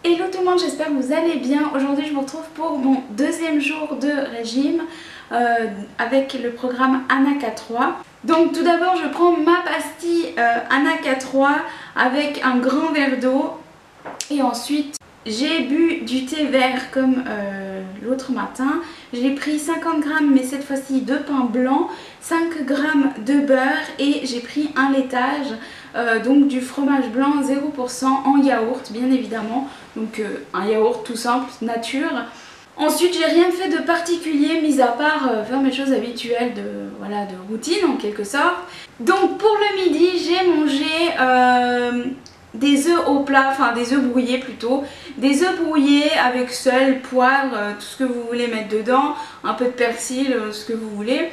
Hello tout le monde, j'espère que vous allez bien. Aujourd'hui je vous retrouve pour mon deuxième jour de régime avec le programme Anaka3. Donc tout d'abord je prends ma pastille Anaka3 avec un grand verre d'eau et ensuite j'ai bu du thé vert comme l'autre matin. J'ai pris 50 g mais cette fois-ci de pain blanc, 5 g de beurre et j'ai pris un laitage, donc du fromage blanc 0% en yaourt bien évidemment. Donc un yaourt tout simple, nature. Ensuite j'ai rien fait de particulier mis à part faire mes choses habituelles de routine en quelque sorte. Donc pour le midi j'ai mangé des œufs au plat, enfin des œufs brouillés plutôt, des œufs brouillés avec sel, poivre, tout ce que vous voulez mettre dedans, un peu de persil, ce que vous voulez.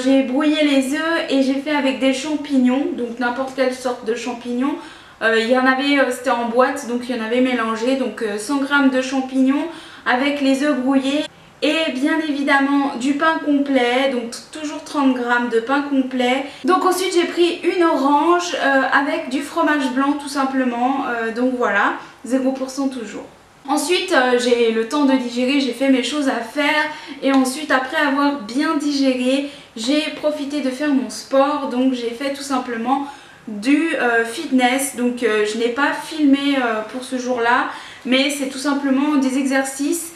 J'ai brouillé les œufs et j'ai fait avec des champignons, donc n'importe quelle sorte de champignons. Il y en avait, c'était en boîte, donc il y en avait mélangé, donc 100 g de champignons avec les œufs brouillés. Et bien évidemment du pain complet, donc toujours 30 g de pain complet. Donc ensuite j'ai pris une orange avec du fromage blanc tout simplement, donc voilà, 0% toujours. Ensuite j'ai le temps de digérer, j'ai fait mes choses à faire et ensuite après avoir bien digéré, j'ai profité de faire mon sport, donc j'ai fait tout simplement du fitness. Donc je n'ai pas filmé pour ce jour là, mais c'est tout simplement des exercices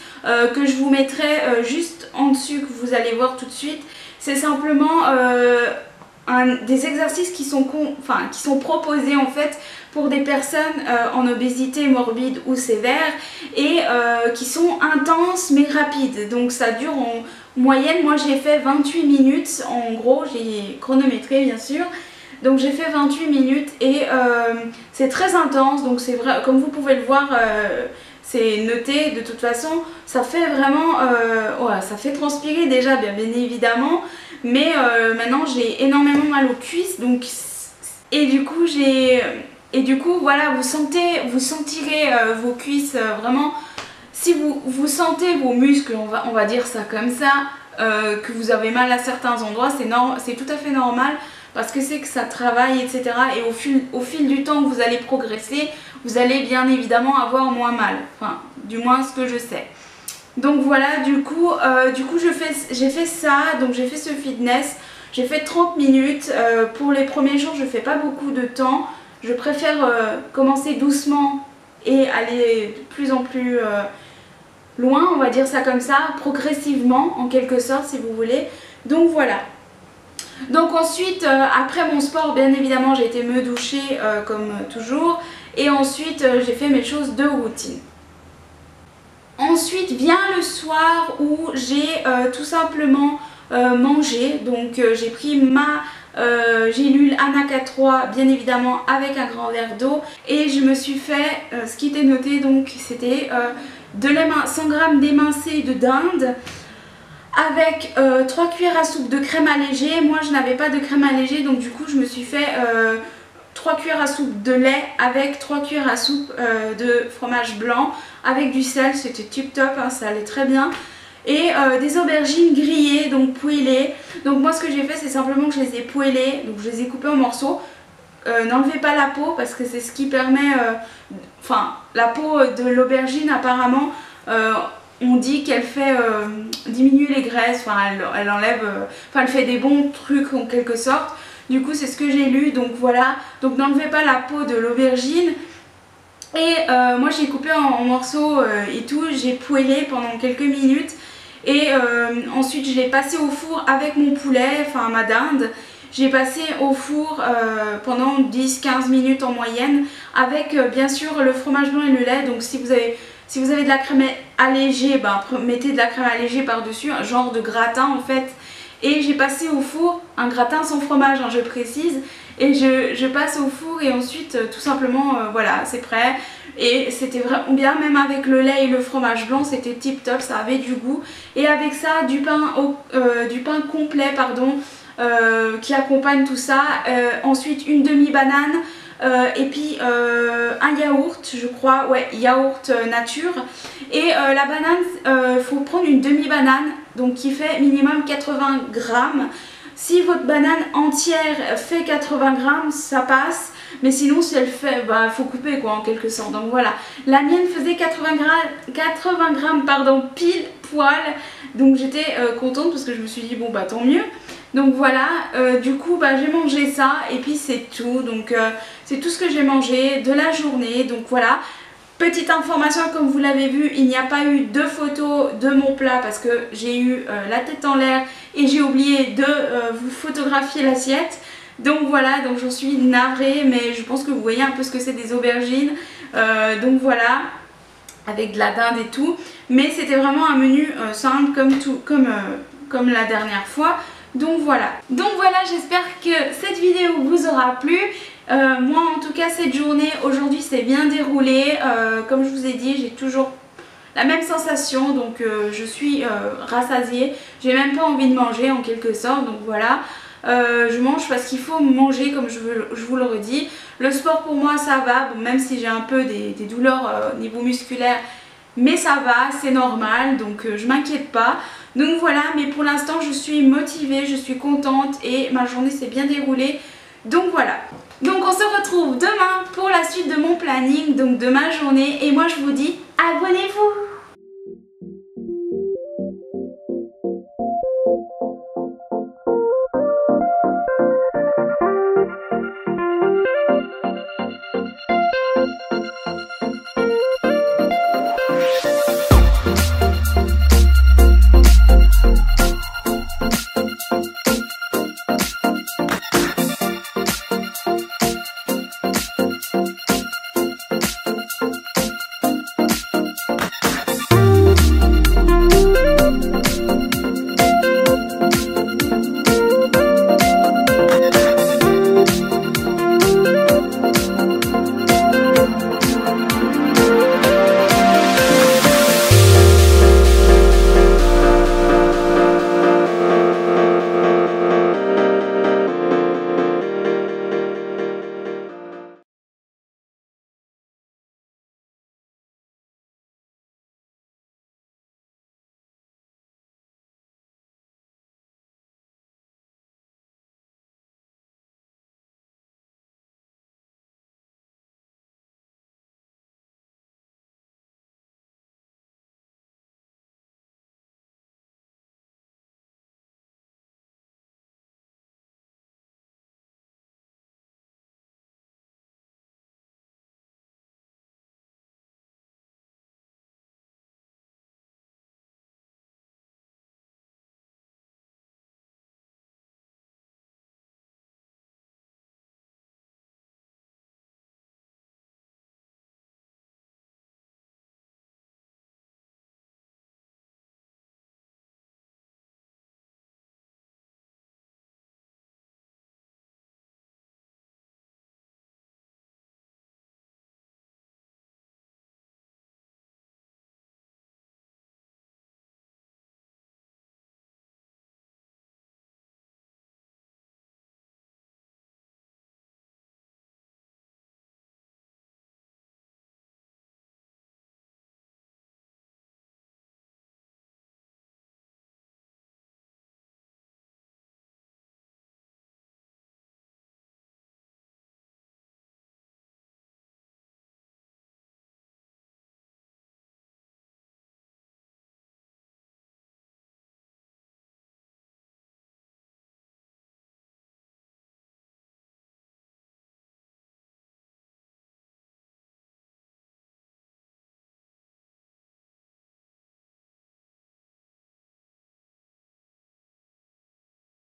que je vous mettrai juste en dessus, que vous allez voir tout de suite. C'est simplement des exercices qui sont proposés en fait pour des personnes en obésité morbide ou sévère et qui sont intenses mais rapides. Donc ça dure en moyenne, moi j'ai fait 28 minutes en gros, j'ai chronométré bien sûr. Donc j'ai fait 28 minutes et c'est très intense, donc c'est vrai, comme vous pouvez le voir, c'est noté de toute façon, ça fait vraiment, ouais, ça fait transpirer déjà bien évidemment, mais maintenant j'ai énormément mal aux cuisses, donc et du coup voilà, vous sentirez vos cuisses vraiment, si vous sentez vos muscles, on va dire ça comme ça, que vous avez mal à certains endroits, c'est tout à fait normal. Parce que c'est que ça travaille, etc. Et au fil du temps que vous allez progresser, vous allez bien évidemment avoir moins mal. Enfin, du moins ce que je sais. Donc voilà, du coup j'ai fait ça, donc j'ai fait ce fitness. J'ai fait 30 minutes. Pour les premiers jours, je fais pas beaucoup de temps. Je préfère commencer doucement et aller de plus en plus loin, on va dire ça comme ça, progressivement en quelque sorte si vous voulez. Donc voilà. Donc ensuite, après mon sport, bien évidemment, j'ai été me doucher comme toujours. Et ensuite, j'ai fait mes choses de routine. Ensuite vient le soir où j'ai tout simplement mangé. Donc j'ai pris ma gélule Anaka3, bien évidemment, avec un grand verre d'eau. Et je me suis fait, ce qui était noté, donc c'était 100 g d'émincé de dinde, avec 3 cuillères à soupe de crème allégée. Moi je n'avais pas de crème allégée, donc du coup je me suis fait 3 cuillères à soupe de lait avec 3 cuillères à soupe de fromage blanc avec du sel. C'était tip top, hein, ça allait très bien. Et des aubergines grillées, donc poêlées. Donc moi ce que j'ai fait, c'est simplement que je les ai poêlées, donc je les ai coupées en morceaux. N'enlevez pas la peau parce que c'est ce qui permet, la peau de l'aubergine apparemment, on dit qu'elle fait diminuer les graisses, elle enlève, elle fait des bons trucs en quelque sorte. Du coup c'est ce que j'ai lu, donc voilà. Donc n'enlevez pas la peau de l'aubergine. Et moi j'ai coupé en morceaux et tout, j'ai poêlé pendant quelques minutes. Et ensuite je l'ai passé au four avec mon poulet, enfin ma dinde. J'ai passé au four pendant 10-15 minutes en moyenne avec bien sûr le fromage blanc et le lait. Donc si vous avez de la crème allégée, mettez de la crème allégée par-dessus, un genre de gratin en fait. Et j'ai passé au four, un gratin sans fromage, hein, je précise. Et je passe au four et ensuite tout simplement voilà, c'est prêt. Et c'était vraiment bien, même avec le lait et le fromage blanc, c'était tip top, ça avait du goût. Et avec ça, du pain complet, pardon, qui accompagne tout ça. Ensuite une demi-banane. Et puis un yaourt, je crois, ouais, yaourt nature. Et la banane, faut prendre une demi-banane, donc qui fait minimum 80 g. si votre banane entière fait 80 grammes, ça passe. Mais sinon, si elle fait, bah, faut couper quoi en quelque sorte. Donc voilà, la mienne faisait 80 grammes pardon, pile poil. Donc j'étais contente parce que je me suis dit bon bah tant mieux. Donc voilà, du coup bah, j'ai mangé ça et puis c'est tout. Donc c'est tout ce que j'ai mangé de la journée. Donc voilà. Petite information, comme vous l'avez vu, il n'y a pas eu de photo de mon plat parce que j'ai eu la tête en l'air et j'ai oublié de vous photographier l'assiette. Donc voilà, donc j'en suis navrée, mais je pense que vous voyez un peu ce que c'est des aubergines. Donc voilà, avec de la dinde et tout. Mais c'était vraiment un menu simple comme la dernière fois. Donc voilà, j'espère que cette vidéo vous aura plu. Moi en tout cas cette journée aujourd'hui s'est bien déroulée. Comme je vous ai dit, j'ai toujours la même sensation, donc je suis rassasiée. J'ai même pas envie de manger en quelque sorte, donc voilà. Je mange parce qu'il faut manger comme je vous le redis. Le sport pour moi ça va, bon, même si j'ai un peu des douleurs au niveau musculaire, mais ça va, c'est normal, donc je m'inquiète pas. Donc voilà, mais pour l'instant je suis motivée, je suis contente et ma journée s'est bien déroulée. Donc voilà. Donc on se retrouve demain pour la suite de mon planning, donc de ma journée. Et moi je vous dis abonnez-vous!